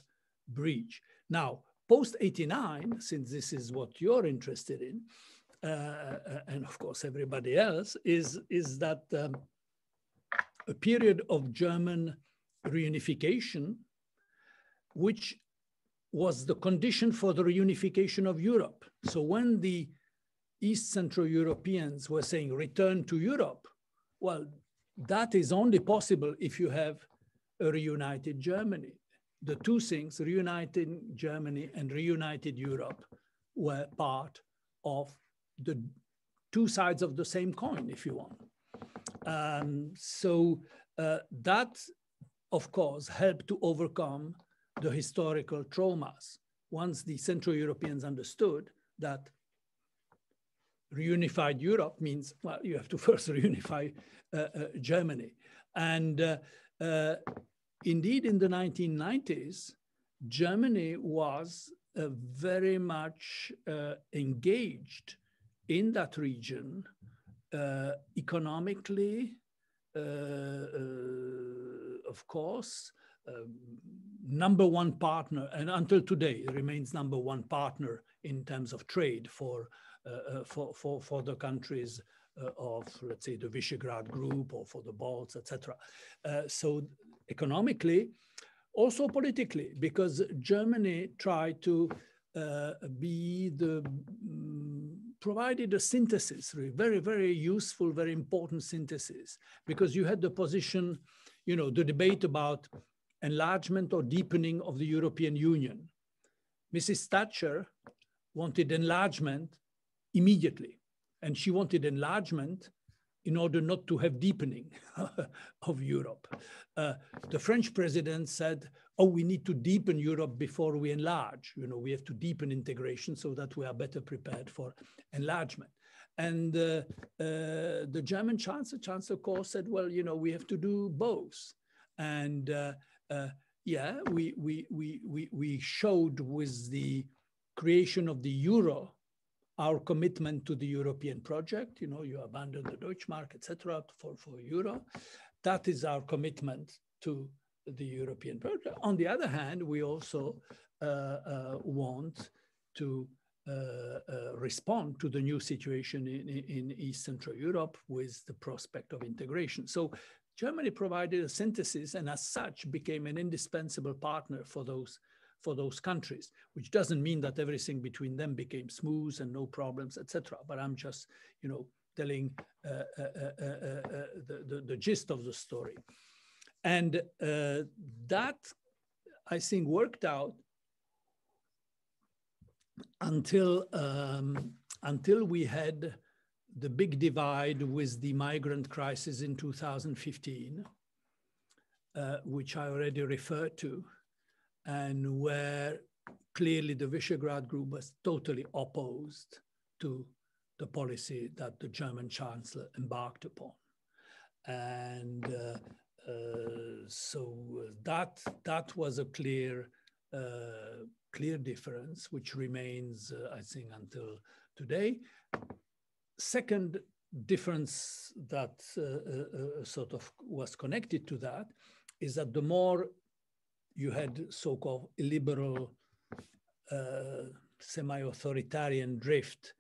breach. Now, post-89, since this is what you're interested in, and of course everybody else, is that a period of German reunification, which was the condition for the reunification of Europe. So when the East Central Europeans were saying return to Europe, well, that is only possible if you have a reunited Germany. the two things, reuniting Germany and reunited Europe, were part of the two sides of the same coin, if you want. That, of course, helped to overcome the historical traumas. Once the Central Europeans understood that reunified Europe means, well, you have to first reunify Germany. And indeed, in the 1990s, Germany was very much engaged in that region, economically, of course, number one partner, and until today remains number one partner in terms of trade for the countries of, let's say, the Visegrad Group or for the Balts, etc. So economically, also politically, because Germany tried to provided a synthesis, really, very, very useful, very important synthesis, because you had the position, you know, the debate about enlargement or deepening of the European Union. Mrs. Thatcher wanted enlargement immediately, and she wanted enlargement in order not to have deepening of Europe. The French president said, oh, we need to deepen Europe before we enlarge. You know, we have to deepen integration so that we are better prepared for enlargement. And the German Chancellor Kohl said, well, you know, we have to do both. And yeah, we showed with the creation of the euro our commitment to the European project. You know, you abandon the Deutschmark, etc., for euro. That is our commitment to the European project. On the other hand, we also want to respond to the new situation in East Central Europe with the prospect of integration. So Germany provided a synthesis, and as such became an indispensable partner for those countries, which doesn't mean that everything between them became smooth and no problems, etc. But I'm just, you know, telling the gist of the story. And that, I think, worked out until we had the big divide with the migrant crisis in 2015, which I already referred to, and where clearly the Visegrad Group was totally opposed to the policy that the German Chancellor embarked upon. And so that was a clear difference, which remains, I think, until today. Second difference that sort of was connected to that is that the more you had so-called illiberal, semi-authoritarian drift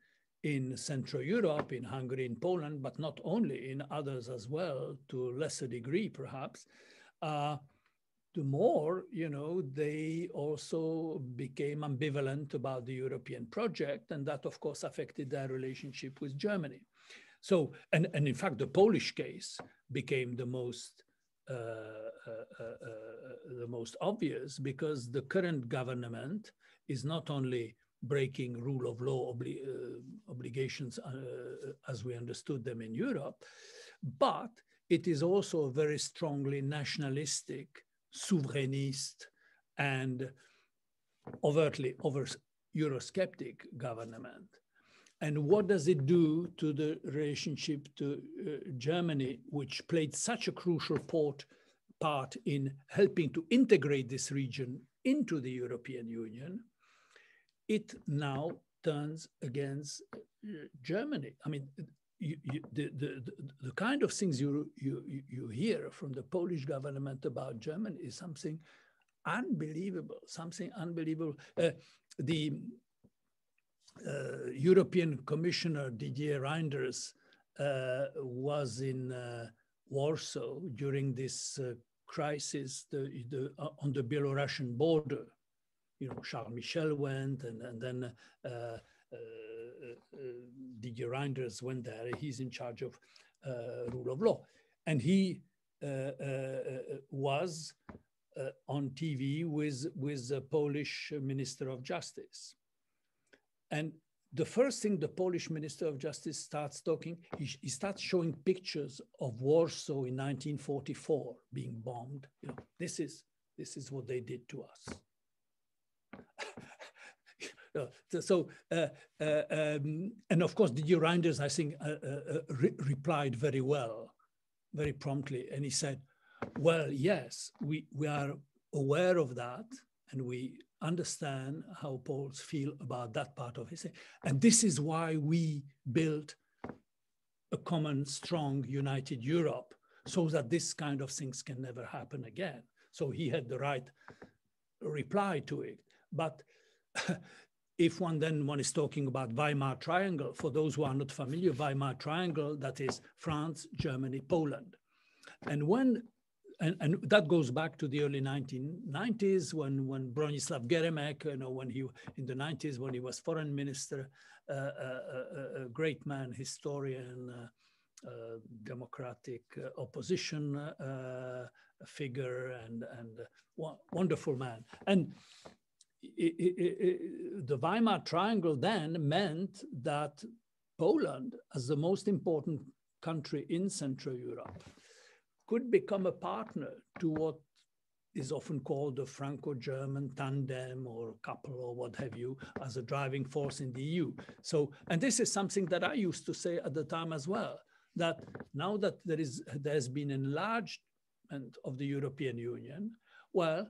in Central Europe, in Hungary, in Poland, but not only, in others as well, to a lesser degree perhaps, the more, you know, they also became ambivalent about the European project, and that of course affected their relationship with Germany. So, and in fact, the Polish case became the most obvious, because the current government is not only breaking rule of law obligations as we understood them in Europe, but it is also a very strongly nationalistic, souverainist, and overtly Eurosceptic government. And what does it do to the relationship to Germany, which played such a crucial part in helping to integrate this region into the European Union? It now turns against Germany. I mean, the kind of things you hear from the Polish government about Germany is something unbelievable, the European Commissioner Didier Reinders was in Warsaw during this crisis on the Belarusian border. You know, Charles Michel went, and then Didier Reinders went there. He's in charge of rule of law. And he was on TV with the Polish Minister of Justice. And the first thing the Polish Minister of Justice starts talking, he starts showing pictures of Warsaw in 1944 being bombed. You know, this is what they did to us. And of course, Didier Reinders, I think, replied very well, very promptly. And he said, well, yes, we are aware of that, and we understand how Poles feel about that part of history. And this is why we built a common, strong, united Europe, so that this kind of things can never happen again. So he had the right reply to it. But if one is talking about Weimar Triangle, for those who are not familiar, Weimar Triangle, that is France, Germany, Poland. And and that goes back to the early 1990s when Bronislaw Geremek, you know, when he, in the 90s, when he was foreign minister, a great man, historian, democratic opposition figure, and wonderful man. And the Weimar Triangle then meant that Poland, as the most important country in Central Europe, could become a partner to what is often called the Franco-German tandem or couple or what have you, as a driving force in the EU. So, and this is something that I used to say at the time as well, that now that there's been enlargement of the European Union, well,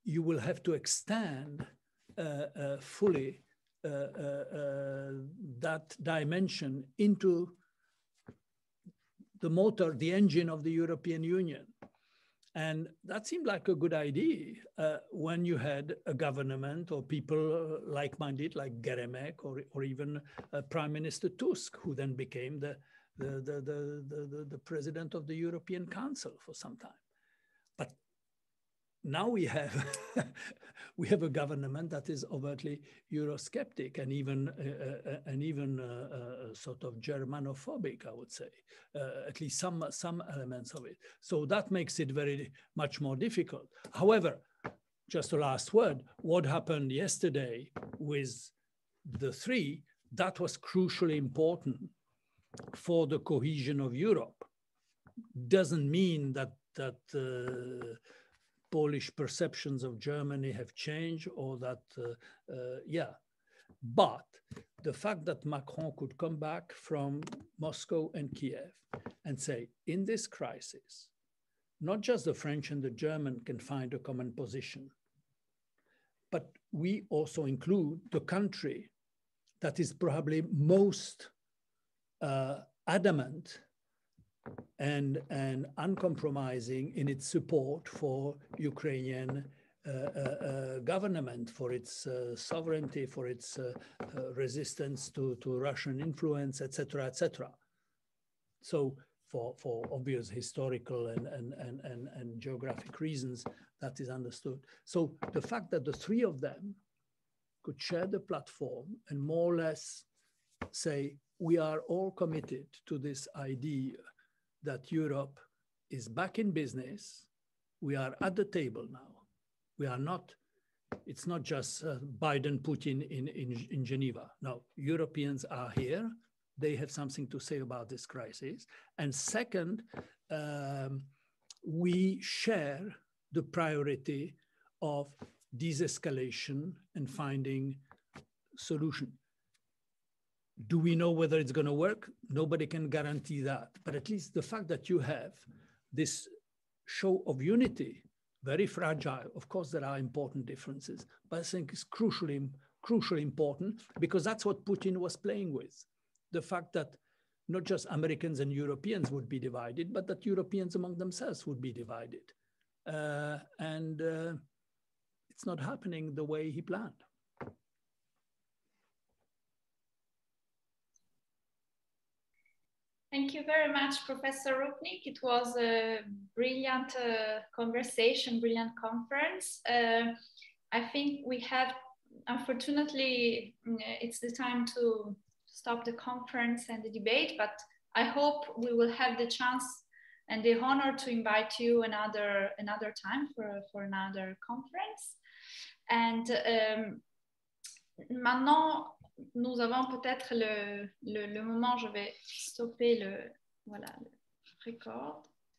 you will have to extend fully that dimension into the motor, the engine of the European Union. And that seemed like a good idea when you had a government or people like-minded, like Geremek, or even Prime Minister Tusk, who then became the president of the European Council for some time. But now we have a government that is overtly Eurosceptic and even sort of Germanophobic, I would say, at least some elements of it. So that makes it very much more difficult. However, just a last word, what happened yesterday with the three, that was crucially important for the cohesion of Europe. Doesn't mean that Polish perceptions of Germany have changed, or that, but the fact that Macron could come back from Moscow and Kiev and say, in this crisis, not just the French and the German can find a common position, but we also include the country that is probably most adamant and uncompromising in its support for Ukrainian government, for its sovereignty, for its resistance to Russian influence, etc., etc. So for obvious historical and geographic reasons, that is understood. So the fact that the three of them could share the platform and more or less say, we are all committed to this idea that Europe is back in business. We are at the table now. We are not, it's not just Biden, Putin in Geneva. No, Europeans are here. They have something to say about this crisis. And second, we share the priority of de-escalation and finding solution. Do we know whether it's going to work? Nobody can guarantee that. But at least the fact that you have this show of unity, very fragile. Of course, there are important differences, but I think it's crucially important, because that's what Putin was playing with. The fact that not just Americans and Europeans would be divided, but that Europeans among themselves would be divided. It's not happening the way he planned. Thank you very much, Professor Rupnik. It was a brilliant conversation, brilliant conference. I think we have, unfortunately, it's the time to stop the conference and the debate, but I hope we will have the chance and the honor to invite you another time for another conference. And maintenant, nous avons peut-être le moment, je vais stopper le record.